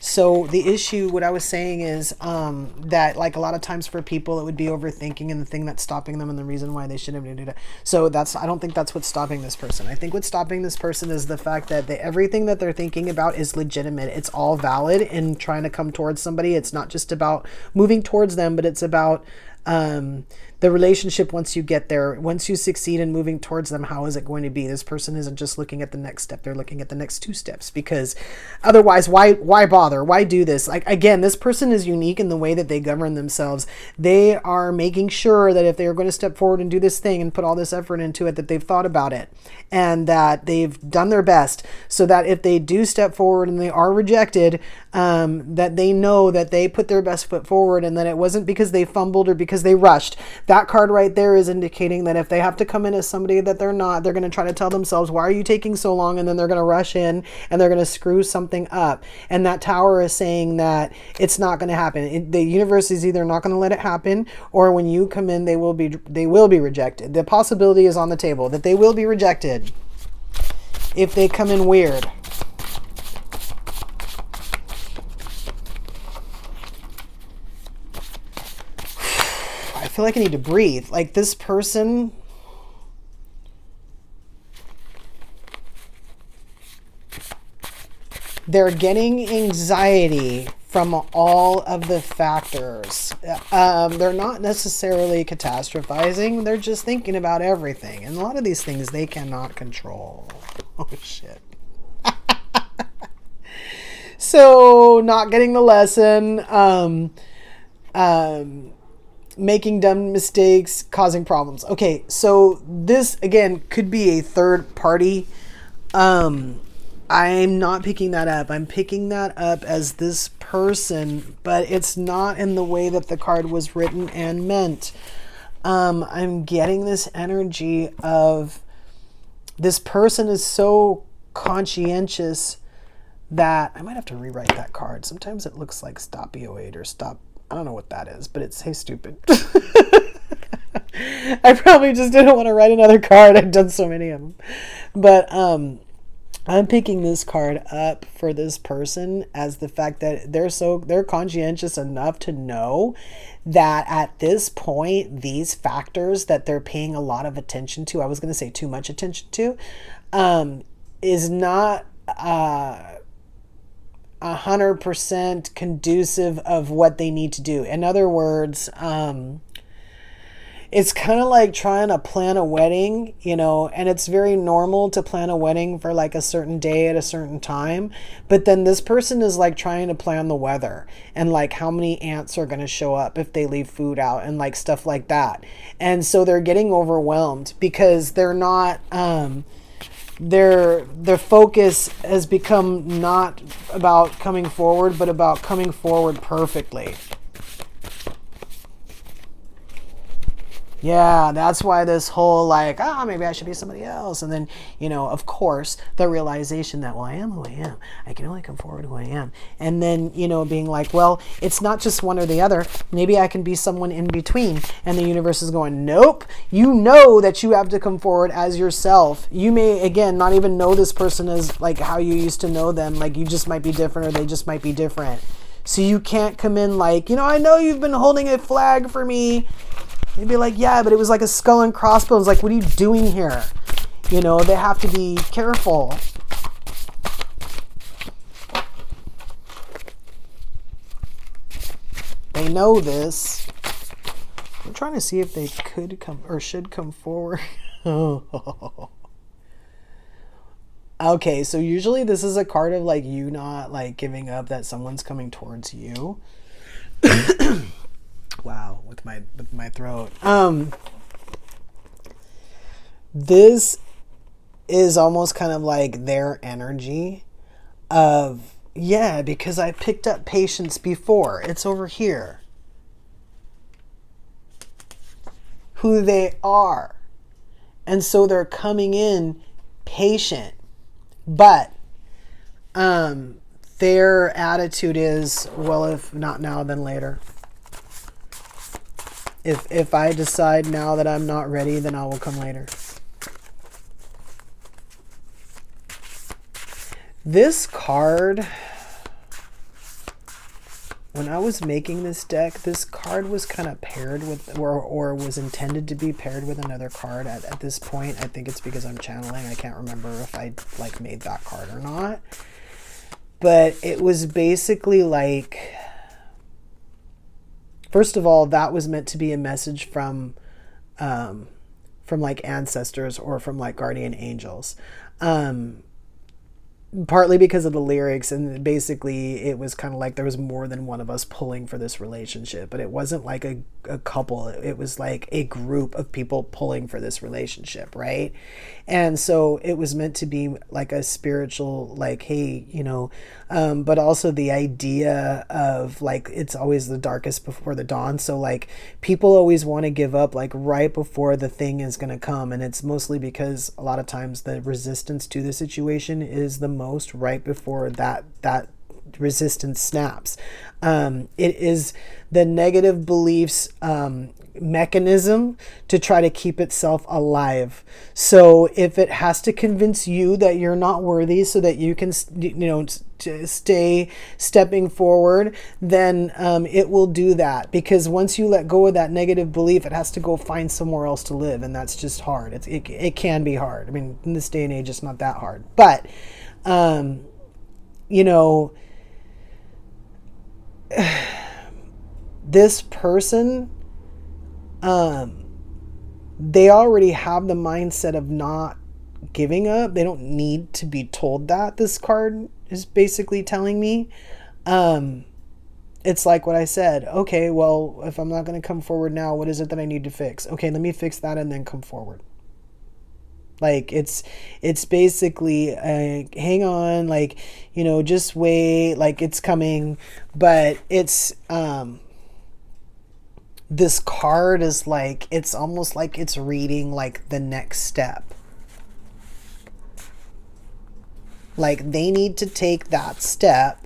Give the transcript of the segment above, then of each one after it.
So the issue, what I was saying is that like a lot of times for people, it would be overthinking and the thing that's stopping them and the reason why they shouldn't do that. So I don't think that's what's stopping this person. I think what's stopping this person is the fact that everything that they're thinking about is legitimate. It's all valid in trying to come towards somebody. It's not just about moving towards them, but it's about the relationship. Once you get there, once you succeed in moving towards them, how is it going to be? This person isn't just looking at the next step, they're looking at the next two steps, because otherwise why bother? Why do this? Like, again, this person is unique in the way that they govern themselves. They are making sure that if they are going to step forward and do this thing and put all this effort into it, that they've thought about it and that they've done their best, so that if they do step forward and they are rejected, that they know that they put their best foot forward and that it wasn't because they fumbled or because they rushed. That card right there is indicating that if they have to come in as somebody that they're not, they're going to try to tell themselves, why are you taking so long? And then they're going to rush in and they're going to screw something up. And that tower is saying that it's not going to happen. The universe is either not going to let it happen, or when you come in, they will be rejected. The possibility is on the table that they will be rejected if they come in weird. I feel like I need to breathe. Like, this person, they're getting anxiety from all of the factors. They're not necessarily catastrophizing. They're just thinking about everything. And a lot of these things they cannot control. Oh, shit. So, not getting the lesson, making dumb mistakes, causing problems. Okay, so this, again, could be a third party. I'm not picking that up. I'm picking that up as this person, but it's not in the way that the card was written and meant. I'm getting this energy of this person is so conscientious that I might have to rewrite that card. Sometimes it looks like stop BO8 or stop. I don't know what that is, but it's hey stupid. I probably just didn't want to write another card. I've done so many of them. But I'm picking this card up for this person as the fact that they're conscientious enough to know that at this point, these factors that they're paying a lot of attention to, I was going to say too much attention to, is not 100% conducive of what they need to do. In other words, it's kind of like trying to plan a wedding, and it's very normal to plan a wedding for like a certain day at a certain time. But then this person is like trying to plan the weather and like how many ants are going to show up if they leave food out and like stuff like that. And so they're getting overwhelmed because they're not, their focus has become not about coming forward, but about coming forward perfectly. Yeah, that's why this whole like, maybe I should be somebody else. And then, of course, the realization that, well, I am who I am. I can only come forward who I am. And then, being like, well, it's not just one or the other. Maybe I can be someone in between. And the universe is going, nope. You know that you have to come forward as yourself. You may, again, not even know this person as like how you used to know them. Like you just might be different or they just might be different. So you can't come in like, I know you've been holding a flag for me. They'd be like, yeah, but it was like a skull and crossbones. Like, what are you doing here? They have to be careful. They know this. I'm trying to see if they could come or should come forward. Okay, so usually this is a card of like you not like giving up that someone's coming towards you. Wow, with my throat. This is almost kind of like their energy of, yeah, because I picked up patience before. It's over here. Who they are. And so they're coming in patient. But their attitude is, well, if not now, then later. If I decide now that I'm not ready, then I will come later. This card when I was making this deck, this card was kind of paired with, or was intended to be paired with another card at this point. I think it's because I'm channeling. I can't remember if I like made that card or not. But it was basically like, first of all, that was meant to be a message from like ancestors or from like guardian angels. Partly because of the lyrics, and basically it was kind of like there was more than one of us pulling for this relationship, but it wasn't like a couple, it was like a group of people pulling for this relationship, right? And so it was meant to be like a spiritual, like, hey, you know, but also the idea of like, it's always the darkest before the dawn. So like people always want to give up like right before the thing is going to come. And it's mostly because a lot of times the resistance to the situation is the most right before that resistance snaps. It is the negative beliefs mechanism to try to keep itself alive. So if it has to convince you that you're not worthy so that you can, you know, to stay stepping forward, then it will do that, because once you let go of that negative belief, it has to go find somewhere else to live, and that's just hard. It can be hard. I mean, in this day and age, it's not that hard, but you know, this person, they already have the mindset of not giving up. They don't need to be told that. This card is basically telling me, it's like what I said. Okay, well, if I'm not going to come forward now, what is it that I need to fix? Okay, let me fix that and then come forward. Like it's basically hang on, like, you know, just wait, like it's coming. But it's this card is like, it's almost like it's reading like the next step. Like they need to take that step.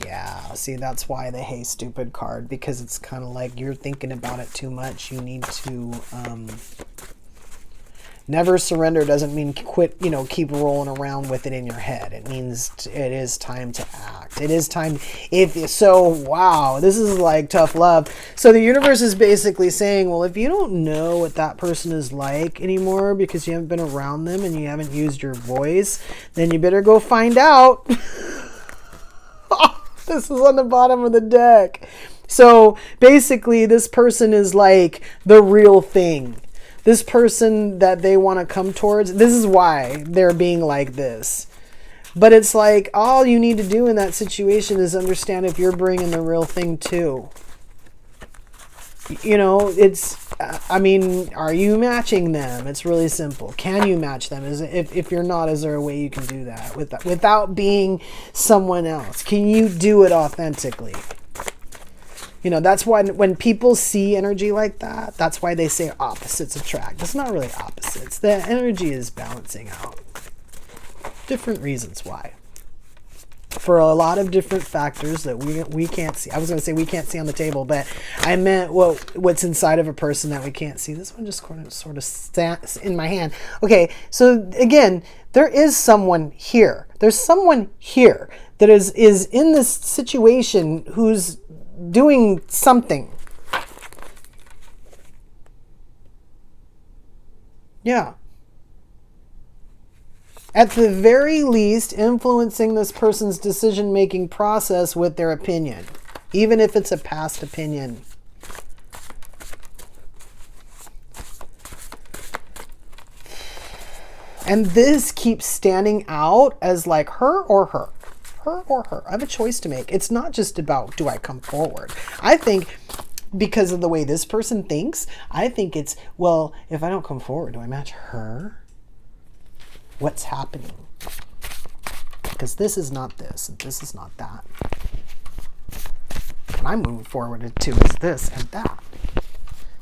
Yeah, see, that's why the hey stupid card, because it's kind of like you're thinking about it too much. You need to never surrender doesn't mean quit, you know, keep rolling around with it in your head. It means it is time to act. It is time. Wow, this is like tough love. So the universe is basically saying, well, if you don't know what that person is like anymore because you haven't been around them and you haven't used your voice, then you better go find out. This is on the bottom of the deck. So basically this person is like the real thing. This person that they want to come towards, this is why they're being like this. But it's like all you need to do in that situation is understand if you're bringing the real thing too. You know, it's, I mean, are you matching them? It's really simple. Can you match them? If you're not, is there a way you can do that without being someone else? Can you do it authentically? You know, that's why when people see energy like that, that's why they say opposites attract. It's not really opposites. The energy is balancing out. Different reasons why. For a lot of different factors that we can't see. I was going to say we can't see on the table, but I meant what's inside of a person that we can't see. This one just sort of stands in my hand. Okay, so again, there is someone here. There's someone here that is in this situation who's doing something. Yeah. At the very least, influencing this person's decision-making process with their opinion, even if it's a past opinion. And this keeps standing out as like her or her. Her or her. I have a choice to make. It's not just about, do I come forward? I think because of the way this person thinks, I think it's, well, if I don't come forward, do I match her? What's happening? Because this is not this, and this is not that. And I'm moving forward to is this and that.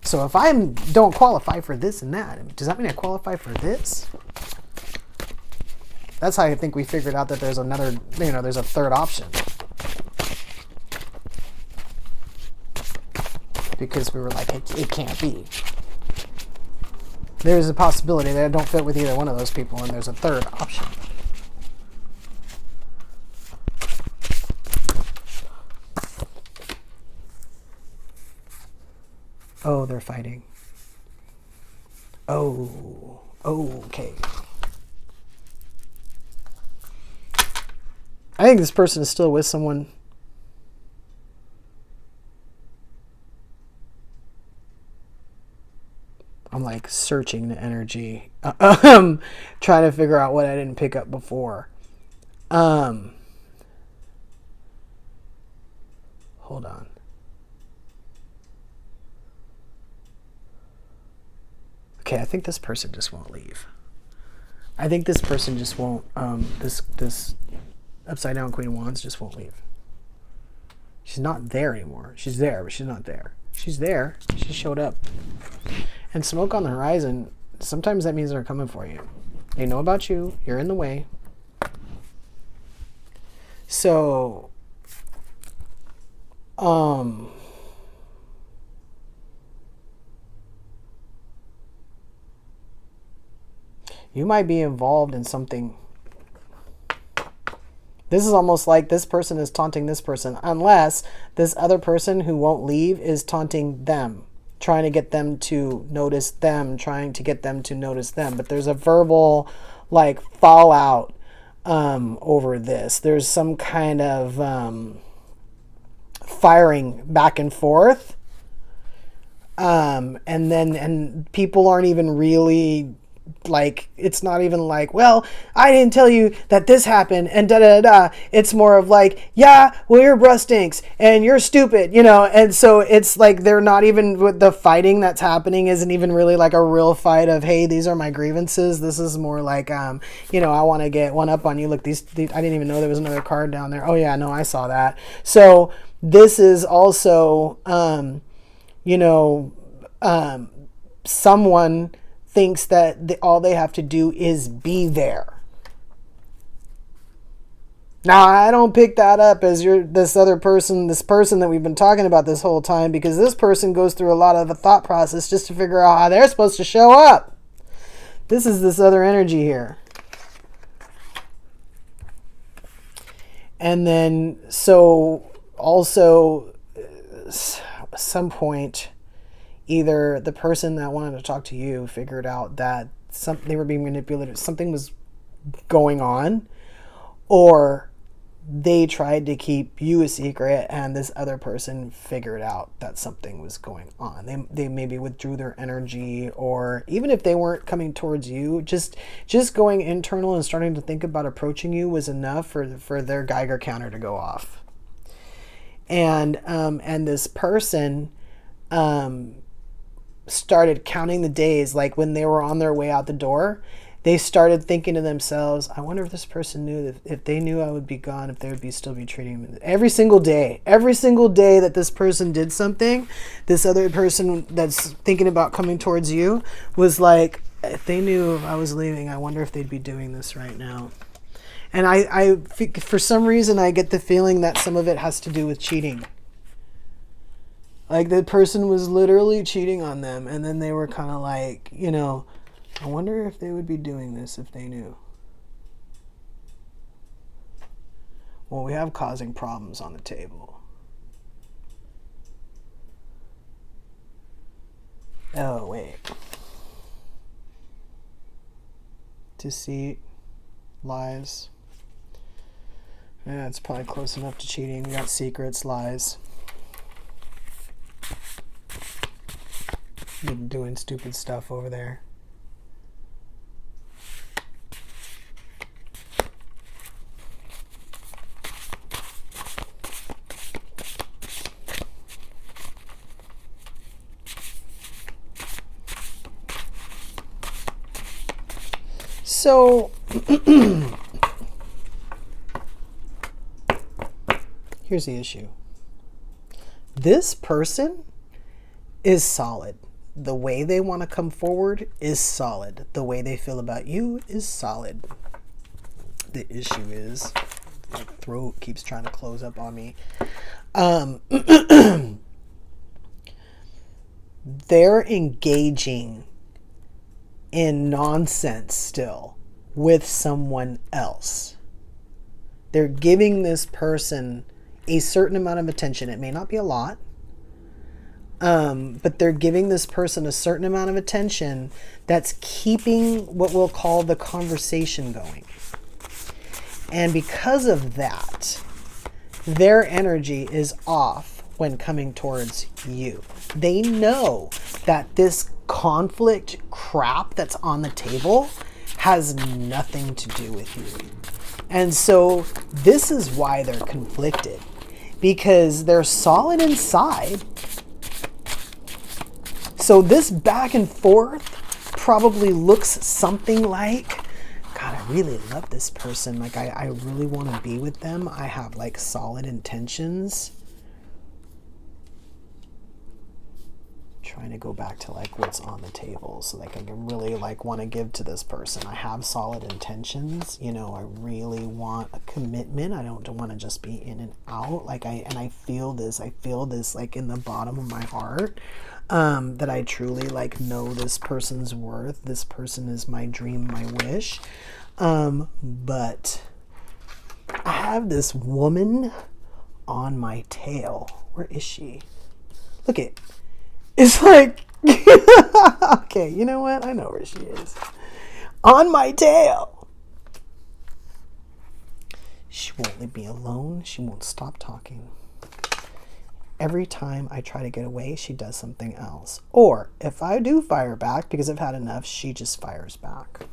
So if I don't qualify for this and that, does that mean I qualify for this? That's how I think we figured out that there's another, you know, there's a third option. Because we were like, it can't be. There's a possibility that I don't fit with either one of those people, and there's a third option. Oh, they're fighting. Oh, okay. I think this person is still with someone. I'm like searching the energy, trying to figure out what I didn't pick up before. Hold on. Okay, I think this person just won't leave. I think this person just won't. This upside down Queen of Wands just won't leave. She's not there anymore. She's there, but she's not there. She's there. She showed up. And smoke on the horizon, sometimes that means they're coming for you. They know about you. You're in the way. So, you might be involved in something. This is almost like this person is taunting this person, unless this other person who won't leave is taunting them, trying to get them to notice them, trying to get them to notice them. But there's a verbal like fallout over this. There's some kind of firing back and forth. And people aren't even really like, it's not even like, well, I didn't tell you that this happened and da da da. It's more of like, yeah, well, your breath stinks and you're stupid, you know. And so it's like they're not even, with the fighting that's happening isn't even really like a real fight of, hey, these are my grievances. This is more like, you know, I want to get one up on you. Look, these I didn't even know there was another card down there. Oh yeah, no, I saw that. So this is also, you know, someone thinks that all they have to do is be there. Now, I don't pick that up as this person that we've been talking about this whole time, because this person goes through a lot of the thought process just to figure out how they're supposed to show up. This is this other energy here. And then, so also, at some point, either the person that wanted to talk to you figured out that they were being manipulated, something was going on, or they tried to keep you a secret and this other person figured out that something was going on. They maybe withdrew their energy, or even if they weren't coming towards you, just going internal and starting to think about approaching you was enough for their Geiger counter to go off. And this person started counting the days, like when they were on their way out the door, they started thinking to themselves, I wonder if this person knew that if they knew I would be gone, if they would still be treating me. Every single day that this person did something, this other person that's thinking about coming towards you was like, if they knew I was leaving, I wonder if they'd be doing this right now. And I for some reason, I get the feeling that some of it has to do with cheating. Like the person was literally cheating on them, and then they were kind of like, you know, I wonder if they would be doing this if they knew. Well, we have causing problems on the table. Oh, wait. Deceit, lies. Yeah, it's probably close enough to cheating. We got secrets, lies. Been doing stupid stuff over there. So here's the issue. This person is solid. The way they want to come forward is solid. The way they feel about you is solid. The issue is, my throat keeps trying to close up on me. They're engaging in nonsense still with someone else. They're giving this person a certain amount of attention. It may not be a lot. But they're giving this person a certain amount of attention that's keeping what we'll call the conversation going. And because of that, their energy is off when coming towards you. They know that this conflict crap that's on the table has nothing to do with you. And so this is why they're conflicted, because they're solid inside. So this back and forth probably looks something like, God, I really love this person. Like, I really want to be with them. I have like solid intentions. Trying to go back to like what's on the table. So like I can really like want to give to this person. I have solid intentions. You know, I really want a commitment. I don't want to just be in and out. Like I feel this like in the bottom of my heart. That I truly like know this person's worth. This person is my dream, my wish. But I have this woman on my tail. Where is she? Look it. It's like, okay, you know what? I know where she is. On my tail. She won't leave me alone. She won't stop talking. Every time I try to get away, she does something else. Or if I do fire back, because I've had enough, she just fires back.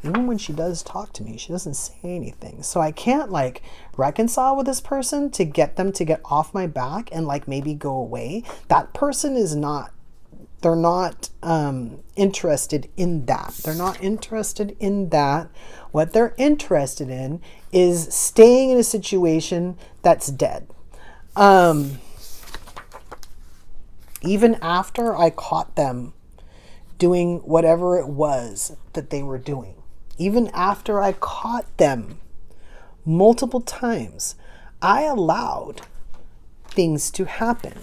Even when she does talk to me, she doesn't say anything. So I can't like reconcile with this person to get them to get off my back and like maybe go away. That person is not, they're not interested in that. They're not interested in that. What they're interested in is staying in a situation that's dead. Even after I caught them doing whatever it was that they were doing, even after I caught them multiple times, I allowed things to happen.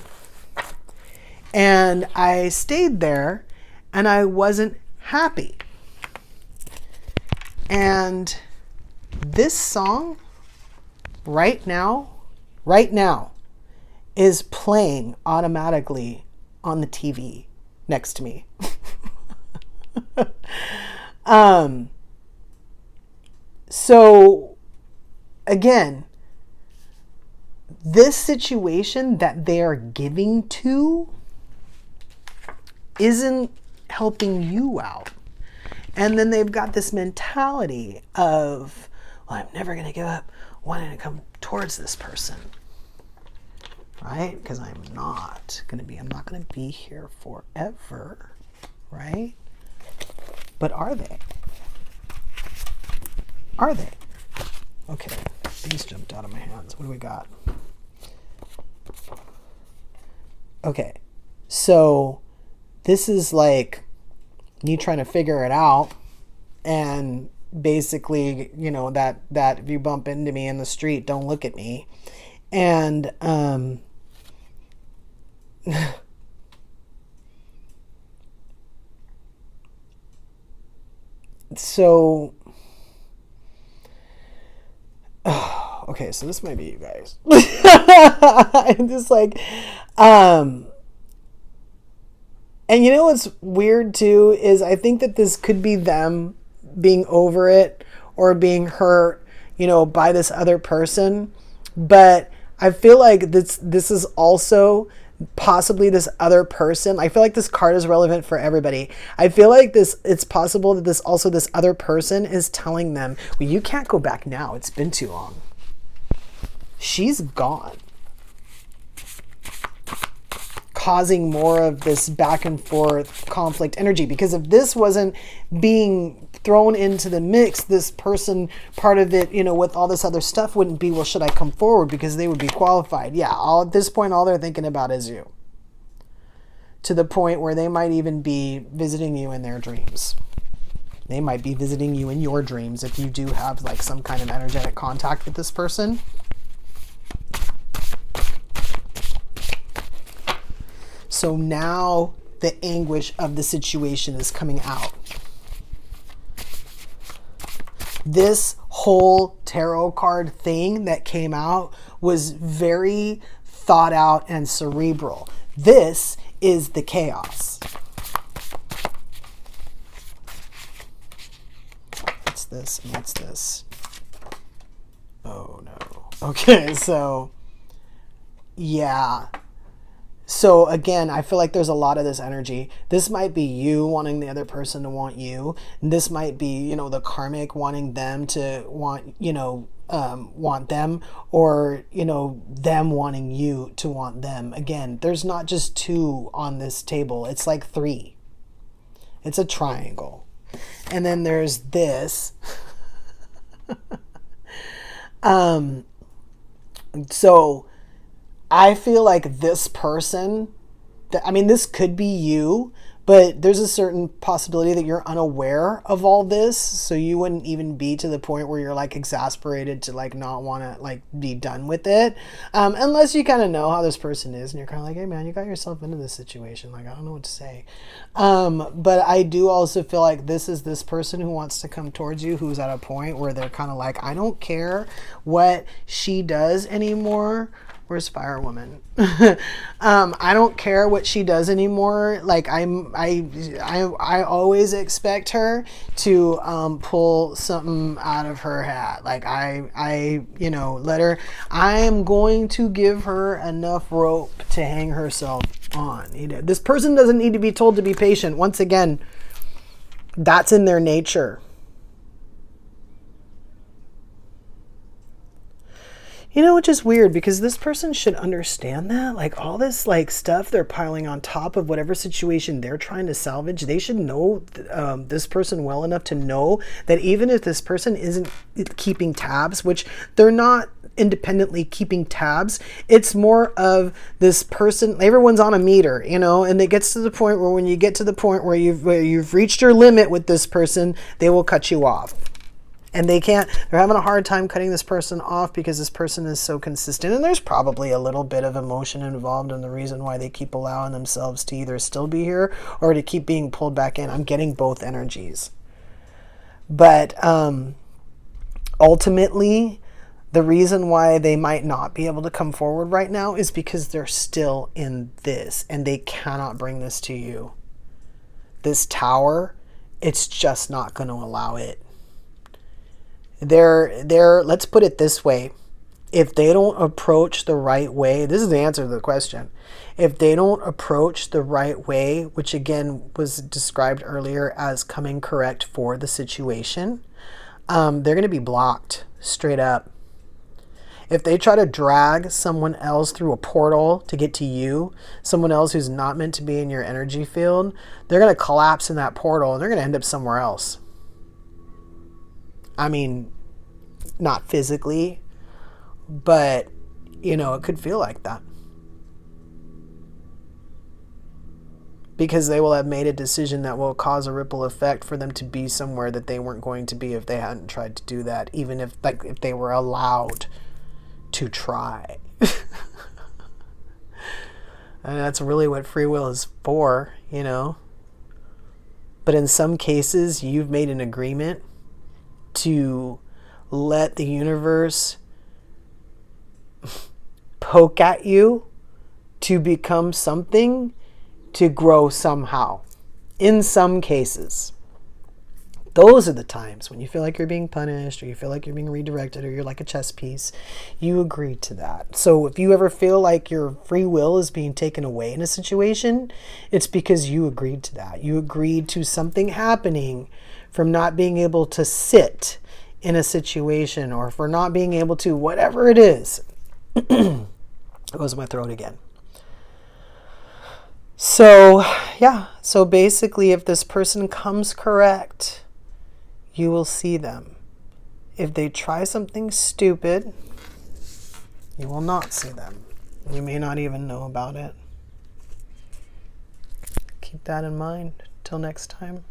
And I stayed there and I wasn't happy. And this song right now is playing automatically on the TV next to me. So again, this situation that they are giving to isn't helping you out. And then they've got this mentality of, well, I'm never going to give up wanting to come towards this person. Right? Because I'm not going to be here forever. Right? But are they? Are they? Okay, things jumped out of my hands. What do we got? Okay, so this is like you trying to figure it out, and basically, you know, that if you bump into me in the street, don't look at me. And so okay, so this might be you guys. I'm just like, and you know what's weird too is I think that this could be them being over it or being hurt, you know, by this other person. But I feel like this is also possibly this other person. I feel like this card is relevant for everybody. I feel like it's possible that this other person is telling them, well, you can't go back now. It's been too long. She's gone. Causing more of this back and forth conflict energy. Because if this wasn't being thrown into the mix, this person, part of it, you know, with all this other stuff wouldn't be, well, should I come forward? Because they would be qualified. Yeah, at this point, all they're thinking about is you. To the point where they might even be visiting you in their dreams. They might be visiting you in your dreams if you do have like some kind of energetic contact with this person. So now the anguish of the situation is coming out. This whole tarot card thing that came out was very thought out and cerebral. This is the chaos. What's this and what's this? Oh no. Okay, so yeah. So again, I feel like there's a lot of this energy. This might be you wanting the other person to want you. This might be, the karmic wanting them to want, want them, or, them wanting you to want them. Again, there's not just two on this table. It's like three. It's a triangle. And then there's this. So I feel like this person, this could be you, but there's a certain possibility that you're unaware of all this. So you wouldn't even be to the point where you're like exasperated to like not want to like be done with it. Unless you kind of know how this person is and you're kind of like, hey man, you got yourself into this situation. Like, I don't know what to say. But I do also feel like this is this person who wants to come towards you, who's at a point where they're kind of like, I don't care what she does anymore. Where's Fire Woman? I don't care what she does anymore. Like I always expect her to pull something out of her hat. Like let her. I am going to give her enough rope to hang herself on. This person doesn't need to be told to be patient. Once again, that's in their nature. Which is weird because this person should understand that. Like all this like stuff they're piling on top of whatever situation they're trying to salvage, they should know this person well enough to know that even if this person isn't keeping tabs, which they're not independently keeping tabs, it's more of this person, everyone's on a meter, and it gets to the point where when you get to the point where you've reached your limit with this person, they will cut you off. And they're having a hard time cutting this person off because this person is so consistent. And there's probably a little bit of emotion involved in the reason why they keep allowing themselves to either still be here or to keep being pulled back in. I'm getting both energies. But ultimately, the reason why they might not be able to come forward right now is because they're still in this and they cannot bring this to you. This tower, it's just not going to allow it. Let's put it this way. If they don't approach the right way, this is the answer to the question. If they don't approach the right way, which again was described earlier as coming correct for the situation, they're going to be blocked straight up. If they try to drag someone else through a portal to get to you, someone else who's not meant to be in your energy field, they're going to collapse in that portal and they're going to end up somewhere else. Not physically, but, it could feel like that. Because they will have made a decision that will cause a ripple effect for them to be somewhere that they weren't going to be if they hadn't tried to do that, even if they were allowed to try. And that's really what free will is for, But in some cases, you've made an agreement to let the universe poke at you to become something, to grow somehow. In some cases. Those are the times when you feel like you're being punished, or you feel like you're being redirected, or you're like a chess piece. You agree to that. So if you ever feel like your free will is being taken away in a situation, it's because you agreed to that. You agreed to something happening from not being able to sit in a situation, or for not being able to, whatever it is. It goes in my throat again. So, yeah. So basically, if this person comes correct, you will see them. If they try something stupid, you will not see them. You may not even know about it. Keep that in mind. Till next time.